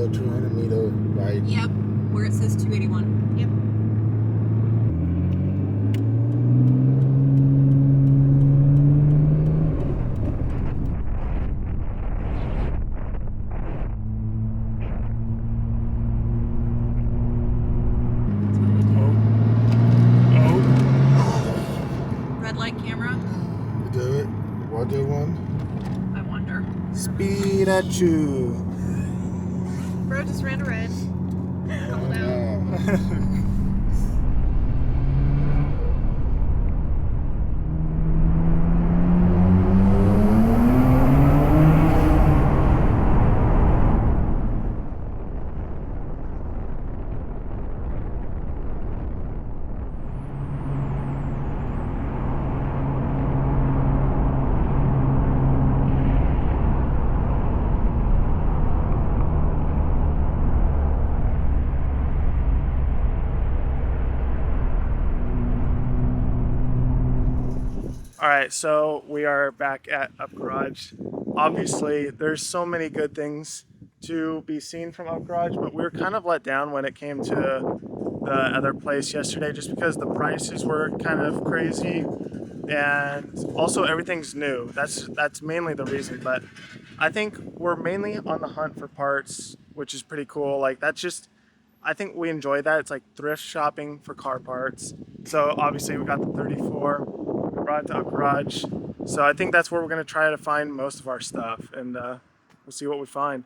the 200-meter ride. Yep, where it says 281. Yep. Red light camera. Do it. What do one? I wonder. Speed at you. Bro just ran a red. Hold out. Alright, so we are back at Up Garage. Obviously, there's so many good things to be seen from Up Garage, but we were kind of let down when it came to the other place yesterday just because the prices were kind of crazy and also everything's new. That's mainly the reason, but I think we're mainly on the hunt for parts, which is pretty cool. Like I think we enjoy that. It's like thrift shopping for car parts. So obviously we got the 34, we brought it to Up Garage. So I think that's where we're gonna try to find most of our stuff, and we'll see what we find.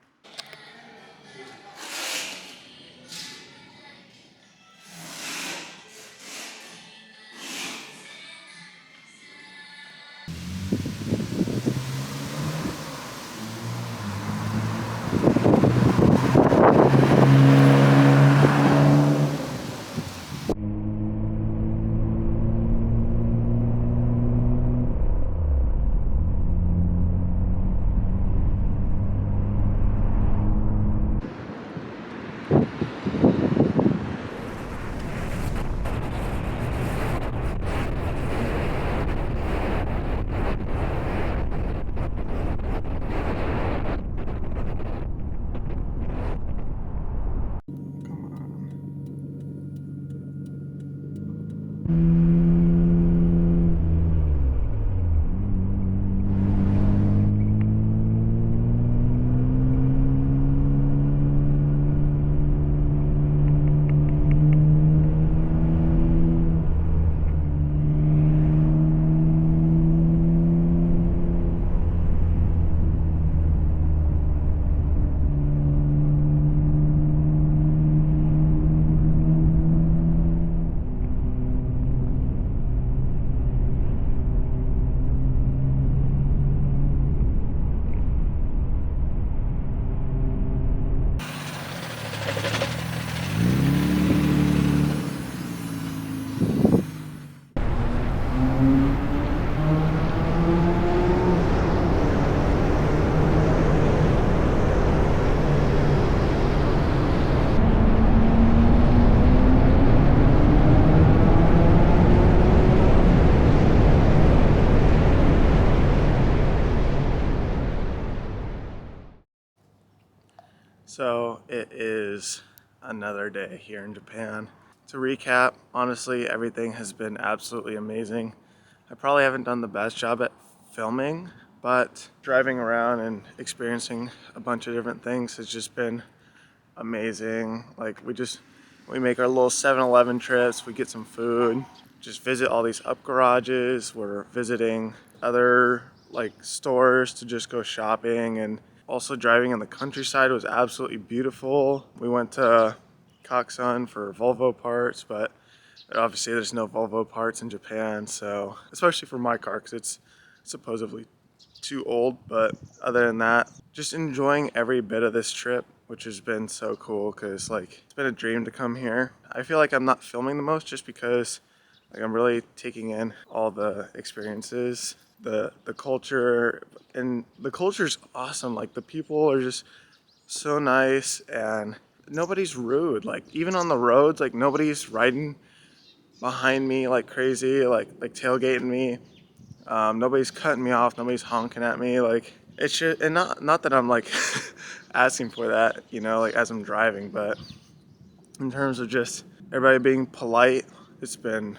So it is another day here in Japan. To recap, honestly, everything has been absolutely amazing. I probably haven't done the best job at filming, but driving around and experiencing a bunch of different things has just been amazing. Like we make our little 7-Eleven trips, we get some food, just visit all these Up Garages. We're visiting other like stores to just go shopping, and also driving in the countryside was absolutely beautiful. We went to Koksun for Volvo parts, but obviously there's no Volvo parts in Japan, so especially for my car because it's supposedly too old. But other than that, just enjoying every bit of this trip, which has been so cool because like it's been a dream to come here. I feel like I'm not filming the most just because like I'm really taking in all the experiences, the culture, and the culture's awesome. Like the people are just so nice and nobody's rude. Like even on the roads, like nobody's riding behind me like crazy, like tailgating me. Nobody's cutting me off, nobody's honking at me. Like It should, and not that I'm like asking for that, you know, like as I'm driving, but in terms of just everybody being polite, it's been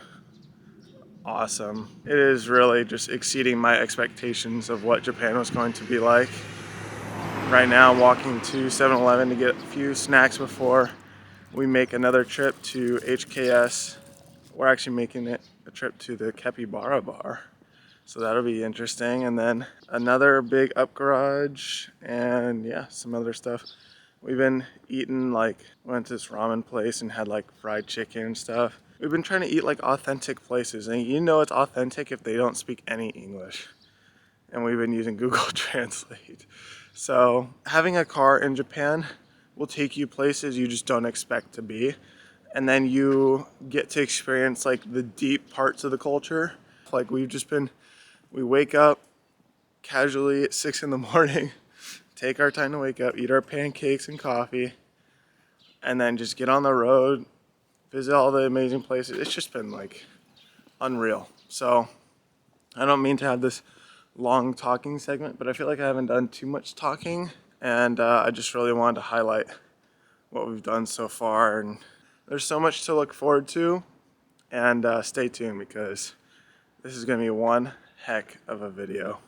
awesome. It is really just exceeding my expectations of what Japan was going to be like. Right now, I'm walking to 7-Eleven to get a few snacks before we make another trip to HKS. We're actually making it a trip to the Capybara bar. So that'll be interesting. And then another big up garage and yeah, some other stuff. We've been eating like, went to this ramen place and had like fried chicken and stuff. We've been trying to eat like authentic places, and you know it's authentic if they don't speak any English. And we've been using Google Translate. So having a car in Japan will take you places you just don't expect to be. And then you get to experience like the deep parts of the culture. Like we wake up casually at 6 in the morning, take our time to wake up, eat our pancakes and coffee, and then just get on the road, visit all the amazing places. It's just been like unreal. So I don't mean to have this long talking segment, but I feel like I haven't done too much talking, and I just really wanted to highlight what we've done so far. And there's so much to look forward to, and stay tuned because this is gonna be one heck of a video.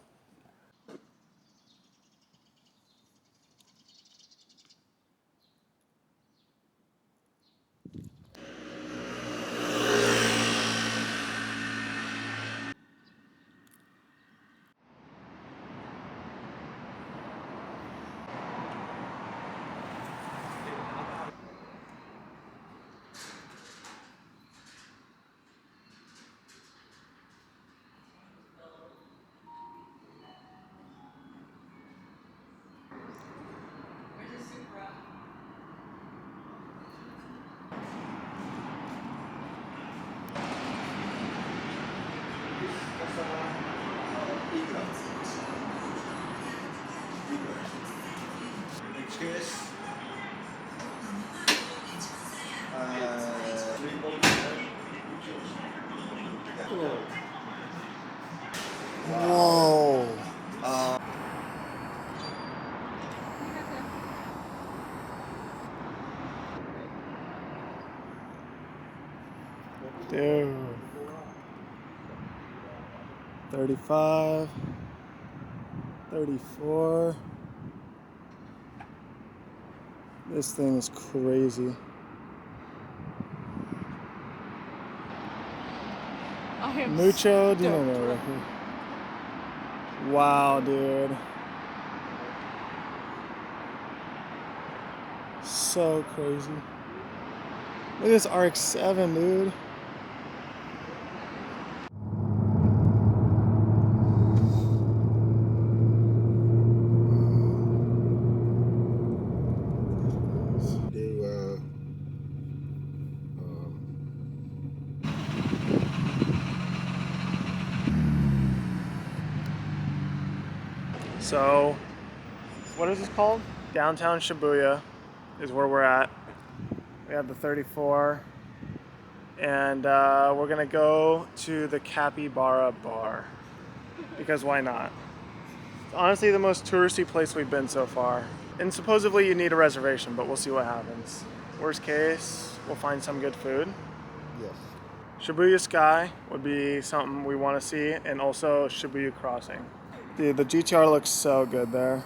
Whoa. Dude. 35, 34. This thing is crazy. Mucho dinero. Wow, dude. So crazy. Look at this RX-7, dude. So, what is this called? Downtown Shibuya is where we're at. We have the 34, and we're gonna go to the Capybara bar because why not? It's honestly the most touristy place we've been so far. And supposedly you need a reservation, but we'll see what happens. Worst case, we'll find some good food. Yes. Shibuya Sky would be something we want to see, and also Shibuya Crossing. Dude, the GTR looks so good there.